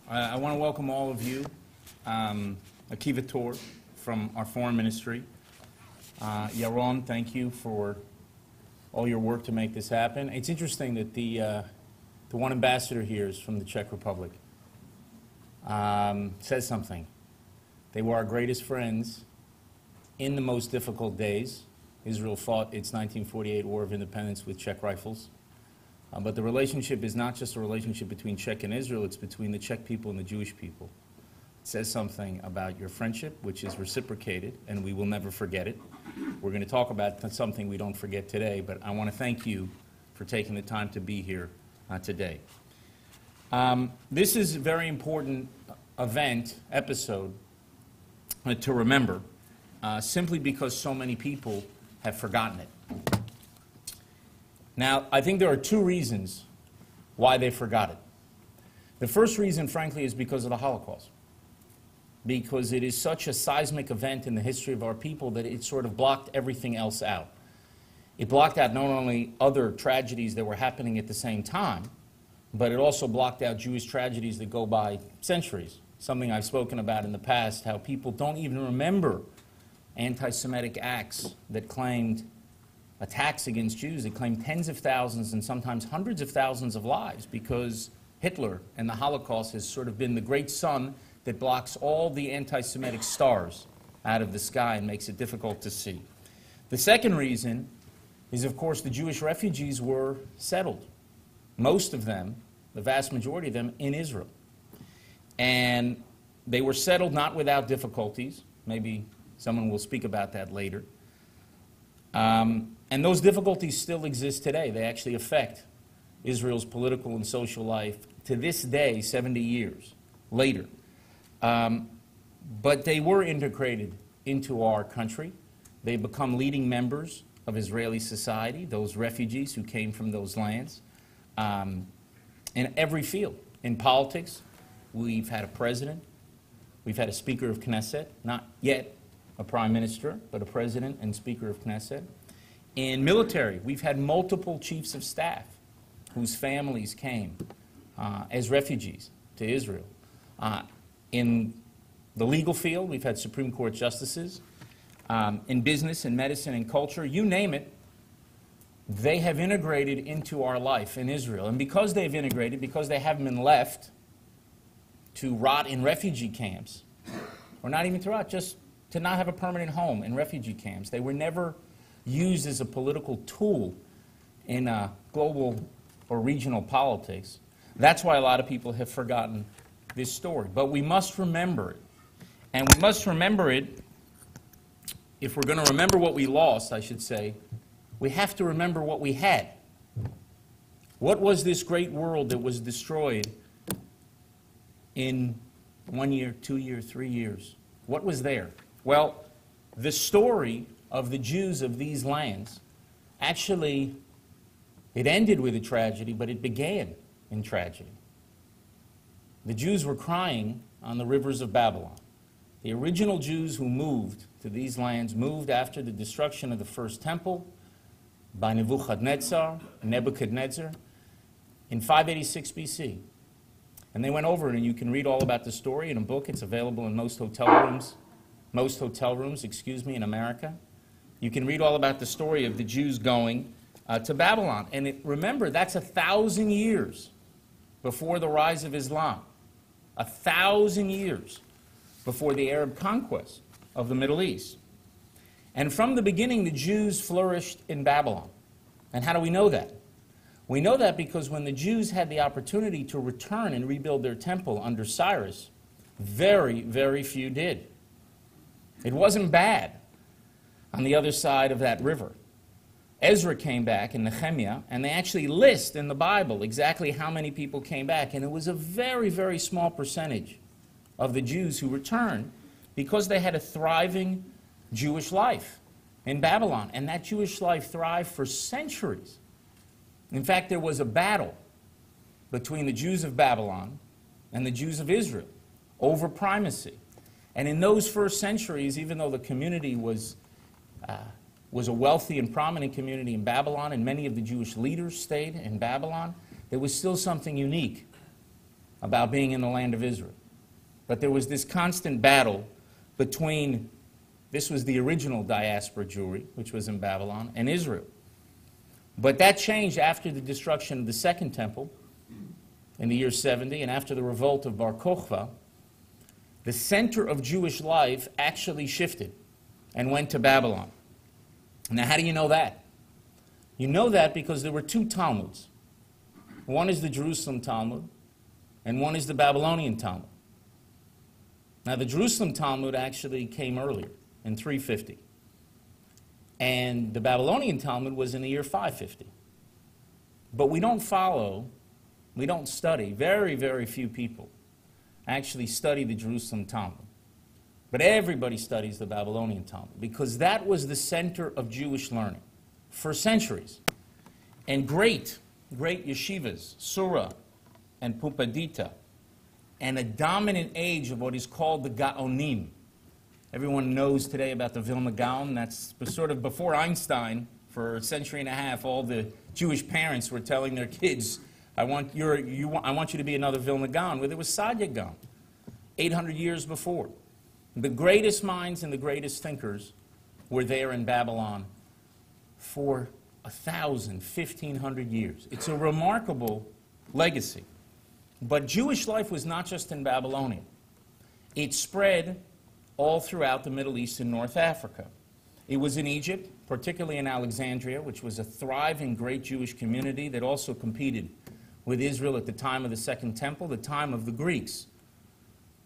I want to welcome all of you. Akiva Tor from our foreign ministry. Yaron, thank you for all your work to make this happen. It's interesting that the one ambassador here is from the Czech Republic. Says something. They were our greatest friends in the most difficult days. Israel fought its 1948 War of Independence with Czech rifles. But the relationship is not just a relationship between Czech and Israel, it's between the Czech people and the Jewish people. It says something about your friendship, which is reciprocated, and we will never forget it. We're going to talk about something we don't forget today, but I want to thank you for taking the time to be here today. This is a very important episode to remember, simply because so many people have forgotten it. Now, I think there are two reasons why they forgot it. The first reason, frankly, is because of the Holocaust. Because it is such a seismic event in the history of our people that it sort of blocked everything else out. It blocked out not only other tragedies that were happening at the same time, but it also blocked out Jewish tragedies that go by centuries. Something I've spoken about in the past, how people don't even remember anti-Semitic acts that claimed attacks against Jews. They claimed tens of thousands and sometimes hundreds of thousands of lives because Hitler and the Holocaust has sort of been the great sun that blocks all the anti-Semitic stars out of the sky and makes it difficult to see. The second reason is, of course, the Jewish refugees were settled. Most of them, the vast majority of them, in Israel. And they were settled not without difficulties. Maybe someone will speak about that later. And those difficulties still exist today. They actually affect Israel's political and social life to this day, 70 years later. But they were integrated into our country. They become leading members of Israeli society, those refugees who came from those lands, in every field. In politics, we've had a president, we've had a speaker of Knesset, not yet a prime minister, but a president and speaker of Knesset. In military, we've had multiple chiefs of staff whose families came as refugees to Israel. In the legal field, we've had Supreme Court justices. In business and medicine and culture, you name it, they have integrated into our life in Israel. And because they've integrated, because they haven't been left to rot in refugee camps, or not even to rot, just to not have a permanent home in refugee camps, they were never used as a political tool in global or regional politics. That's why a lot of people have forgotten this story. But we must remember it. And we must remember it, if we're going to remember what we lost, I should say, we have to remember what we had. What was this great world that was destroyed in 1 year, 2 years, 3 years? What was there? Well, the story of the Jews of these lands, actually, it ended with a tragedy, but it began in tragedy. The Jews were crying on the rivers of Babylon. The original Jews who moved to these lands moved after the destruction of the first temple by Nebuchadnezzar in 586 BC. And they went over it, and you can read all about the story in a book. It's available in most hotel rooms, in America. You can read all about the story of the Jews going to Babylon. And remember, that's 1,000 years before the rise of Islam. 1,000 years before the Arab conquest of the Middle East. And from the beginning, the Jews flourished in Babylon. And how do we know that? We know that because when the Jews had the opportunity to return and rebuild their temple under Cyrus, very, very few did. It wasn't bad on the other side of that river. Ezra came back in Nehemiah, and they actually list in the Bible exactly how many people came back, and it was a very, very small percentage of the Jews who returned because they had a thriving Jewish life in Babylon, and that Jewish life thrived for centuries. In fact, there was a battle between the Jews of Babylon and the Jews of Israel over primacy. And in those first centuries, even though the community was a wealthy and prominent community in Babylon, and many of the Jewish leaders stayed in Babylon, there was still something unique about being in the land of Israel. But there was this constant battle between, this was the original diaspora Jewry, which was in Babylon, and Israel. But that changed after the destruction of the Second Temple in the year 70, and after the revolt of Bar Kokhba. The center of Jewish life actually shifted and went to Babylon. Now, how do you know that? You know that because there were two Talmuds. One is the Jerusalem Talmud, and one is the Babylonian Talmud. Now, the Jerusalem Talmud actually came earlier, in 350. And the Babylonian Talmud was in the year 550. But we don't follow, we don't study, very, very few people actually study the Jerusalem Talmud. But everybody studies the Babylonian Talmud because that was the center of Jewish learning for centuries. And great yeshivas, Surah and Pumbedita, and a dominant age of what is called the Gaonim. Everyone knows today about the Vilna Gaon. That's sort of before Einstein. For a century and a half, all the Jewish parents were telling their kids, I want you to be another Vilna Gaon. Well, there was Sadia Gaon, 800 years before. The greatest minds and the greatest thinkers were there in Babylon for 1,000, 1,500 years. It's a remarkable legacy. But Jewish life was not just in Babylonia. It spread all throughout the Middle East and North Africa. It was in Egypt, particularly in Alexandria, which was a thriving great Jewish community that also competed with Israel at the time of the Second Temple, the time of the Greeks,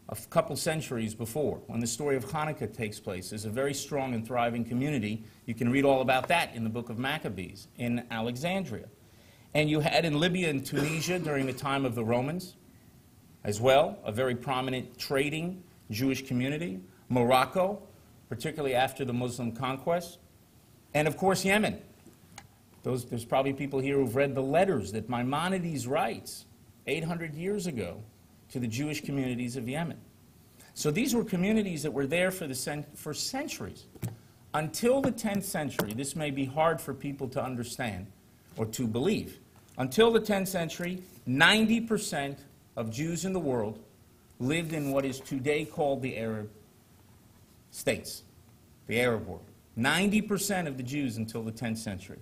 a couple centuries before, when the story of Hanukkah takes place. There's a very strong and thriving community. You can read all about that in the book of Maccabees in Alexandria. And you had in Libya and Tunisia during the time of the Romans as well, a very prominent trading Jewish community. Morocco, particularly after the Muslim conquest. And of course, Yemen. There's probably people here who've read the letters that Maimonides writes 800 years ago to the Jewish communities of Yemen. So these were communities that were there for centuries. Until the 10th century, this may be hard for people to understand or to believe. Until the 10th century, 90% of Jews in the world lived in what is today called the Arab states, the Arab world. 90% of the Jews until the 10th century.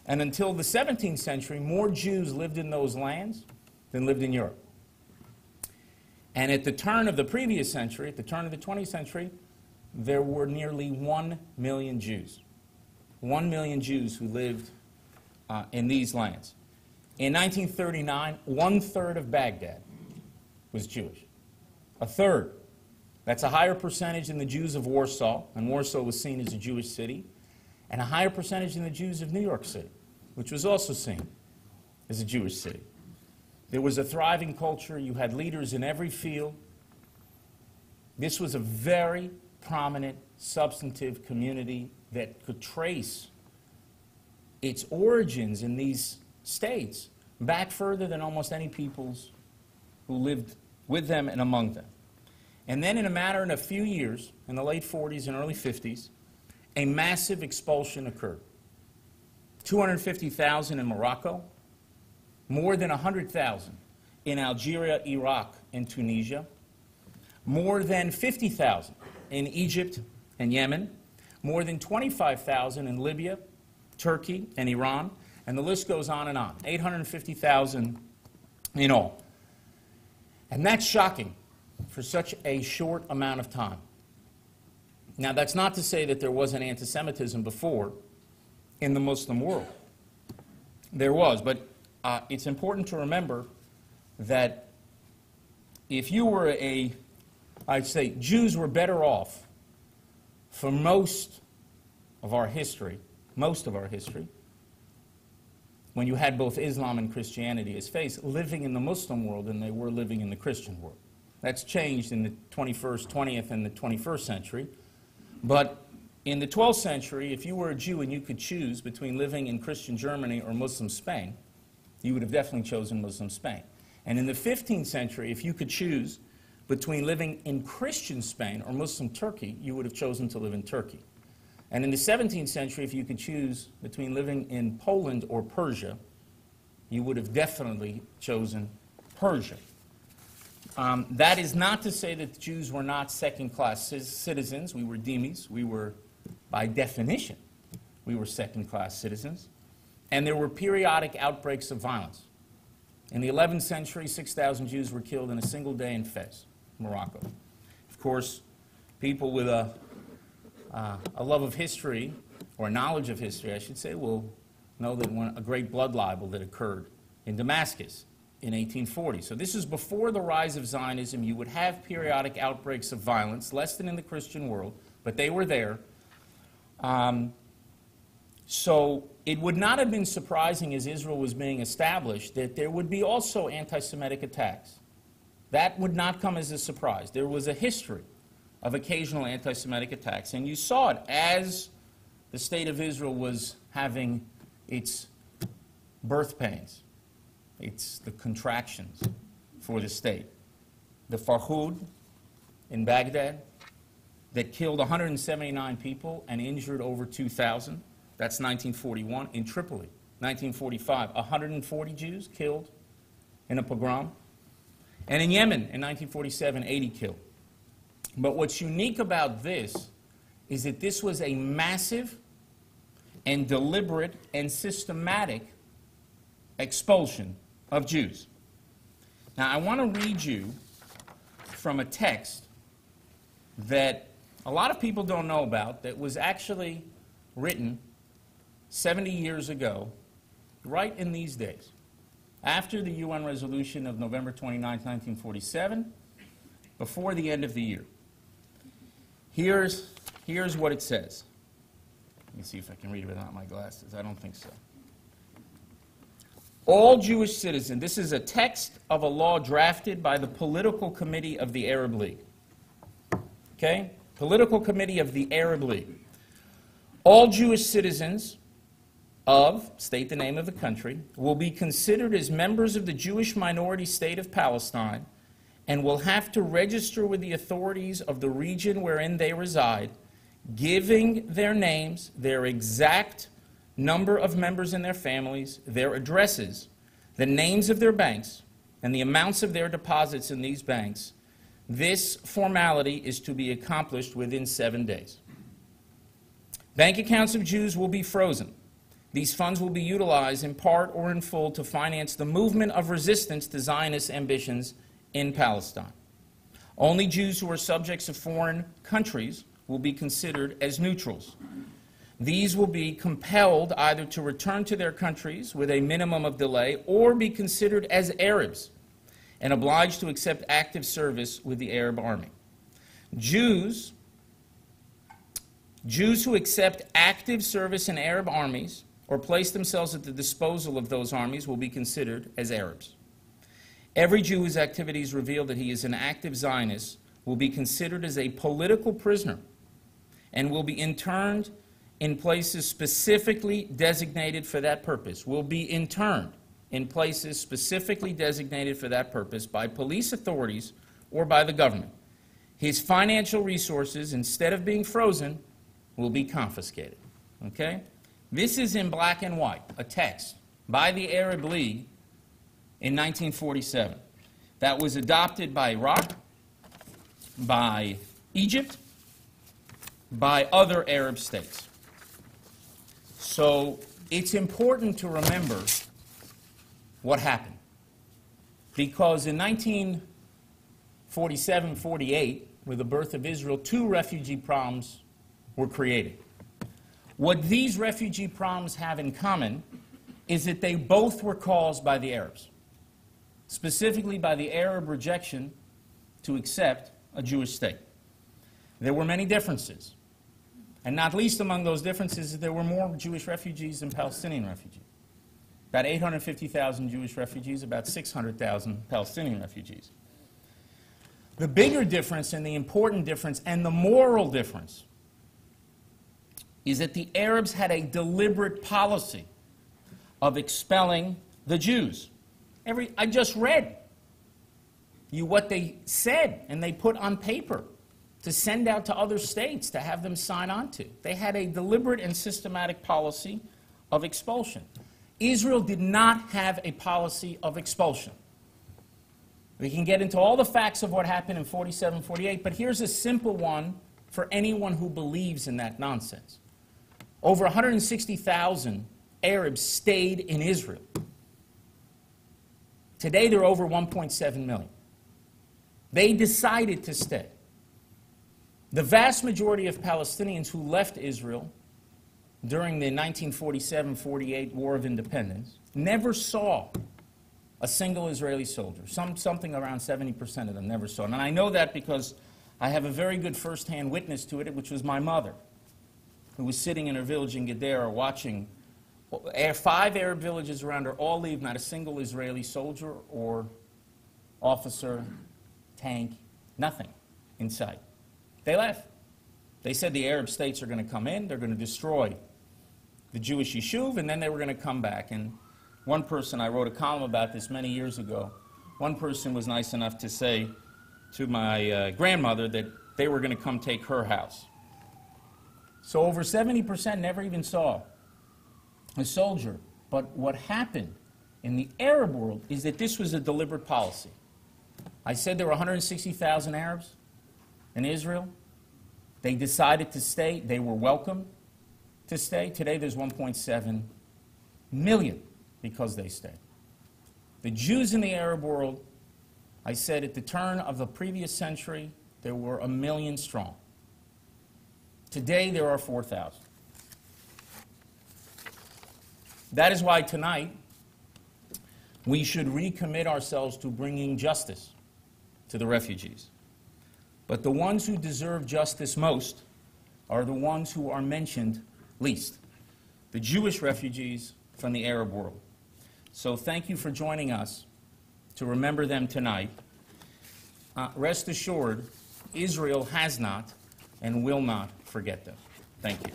And until the 17th century, more Jews lived in those lands than lived in Europe. And at the turn of the previous century, at the turn of the 20th century, there were nearly 1 million Jews. 1 million Jews who lived in these lands. In 1939, 1/3 of Baghdad was Jewish. 1/3. That's a higher percentage than the Jews of Warsaw, and Warsaw was seen as a Jewish city, and a higher percentage than the Jews of New York City, which was also seen as a Jewish city. There was a thriving culture. You had leaders in every field. This was a very prominent, substantive community that could trace its origins in these states back further than almost any peoples who lived with them and among them. And then in a matter of a few years, in the late 40s and early 50s, a massive expulsion occurred. 250,000 in Morocco, more than 100,000 in Algeria, Iraq, and Tunisia, more than 50,000 in Egypt and Yemen, more than 25,000 in Libya, Turkey, and Iran, and the list goes on and on. 850,000 in all. And that's shocking for such a short amount of time. Now, that's not to say that there wasn't anti-Semitism before in the Muslim world. There was, but it's important to remember that if you were I'd say Jews were better off for most of our history, when you had both Islam and Christianity as faiths, living in the Muslim world than they were living in the Christian world. That's changed in the 21st, 20th, and the 21st century. But in the 12th century, if you were a Jew and you could choose between living in Christian Germany or Muslim Spain, you would have definitely chosen Muslim Spain. And in the 15th century, if you could choose between living in Christian Spain or Muslim Turkey, you would have chosen to live in Turkey. And in the 17th century, if you could choose between living in Poland or Persia, you would have definitely chosen Persia. That is not to say that Jews were not second-class citizens. We were Demise. We were, by definition, we were second-class citizens. And there were periodic outbreaks of violence. In the 11th century, 6,000 Jews were killed in a single day in Fez, Morocco. Of course, people with a love of history, or knowledge of history, I should say, will know that a great blood libel that occurred in Damascus in 1840. So this is before the rise of Zionism. You would have periodic outbreaks of violence, less than in the Christian world, but they were there. So it would not have been surprising as Israel was being established that there would be also anti-Semitic attacks. That would not come as a surprise. There was a history of occasional anti-Semitic attacks, and you saw it as the state of Israel was having its birth pains. It's the contractions for the state. The Farhud in Baghdad that killed 179 people and injured over 2,000. That's 1941. In Tripoli, 1945, 140 Jews killed in a pogrom. And in Yemen, in 1947, 80 killed. But what's unique about this is that this was a massive and deliberate and systematic expulsion of Jews. Now, I want to read you from a text that a lot of people don't know about that was actually written 70 years ago, right in these days, after the UN resolution of November 29, 1947, before the end of the year. Here's what it says. Let me see if I can read it without my glasses. I don't think so. All Jewish citizens, this is a text of a law drafted by the Political Committee of the Arab League. Okay? Political Committee of the Arab League. All Jewish citizens of, state the name of the country, will be considered as members of the Jewish minority state of Palestine and will have to register with the authorities of the region wherein they reside, giving their names, their exact number of members in their families, their addresses, the names of their banks, and the amounts of their deposits in these banks. This formality is to be accomplished within 7 days. Bank accounts of Jews will be frozen. These funds will be utilized in part or in full to finance the movement of resistance to Zionist ambitions in Palestine. Only Jews who are subjects of foreign countries will be considered as neutrals. These will be compelled either to return to their countries with a minimum of delay or be considered as Arabs and obliged to accept active service with the Arab army. Jews who accept active service in Arab armies or place themselves at the disposal of those armies will be considered as Arabs. Every Jew whose activities reveal that he is an active Zionist will be considered as a political prisoner and will be interned in places specifically designated for that purpose, will be interned in places specifically designated for that purpose by police authorities or by the government. His financial resources, instead of being frozen, will be confiscated. Okay? This is in black and white, a text by the Arab League in 1947 that was adopted by Iraq, by Egypt, by other Arab states. So it's important to remember what happened. Because in 1947-48, with the birth of Israel, 2 refugee proms were created. What these refugee proms have in common is that they both were caused by the Arabs, specifically by the Arab rejection to accept a Jewish state. There were many differences, and not least among those differences is there were more Jewish refugees than Palestinian refugees. About 850,000 Jewish refugees, about 600,000 Palestinian refugees. The bigger difference and the important difference and the moral difference is that the Arabs had a deliberate policy of expelling the Jews. I just read you what they said and they put on paper to send out to other states to have them sign on to. They had a deliberate and systematic policy of expulsion. Israel did not have a policy of expulsion. We can get into all the facts of what happened in 47, 48, but here's a simple one for anyone who believes in that nonsense. Over 160,000 Arabs stayed in Israel. Today, they're over 1.7 million. They decided to stay. The vast majority of Palestinians who left Israel during the 1947-48 War of Independence never saw a single Israeli soldier. Something around 70% of them never saw it. And I know that because I have a very good first-hand witness to it, which was my mother, who was sitting in her village in Gedera watching 5 Arab villages around her all leave, not a single Israeli soldier or officer, tank, nothing in sight. They left. They said the Arab states are going to come in, they're going to destroy the Jewish yishuv, and then they were going to come back. And one person, I wrote a column about this many years ago, one person was nice enough to say to my grandmother that they were going to come take her house. So over 70% never even saw a soldier. But what happened in the Arab world is that this was a deliberate policy. I said there were 160,000 Arabs in Israel. They decided to stay. They were welcome to stay. Today there's 1.7 million because they stayed. The Jews in the Arab world, I said at the turn of the previous century, there were 1 million strong. Today there are 4,000. That is why tonight we should recommit ourselves to bringing justice to the refugees. But the ones who deserve justice most are the ones who are mentioned least, the Jewish refugees from the Arab world. So thank you for joining us to remember them tonight. Rest assured, Israel has not and will not forget them. Thank you.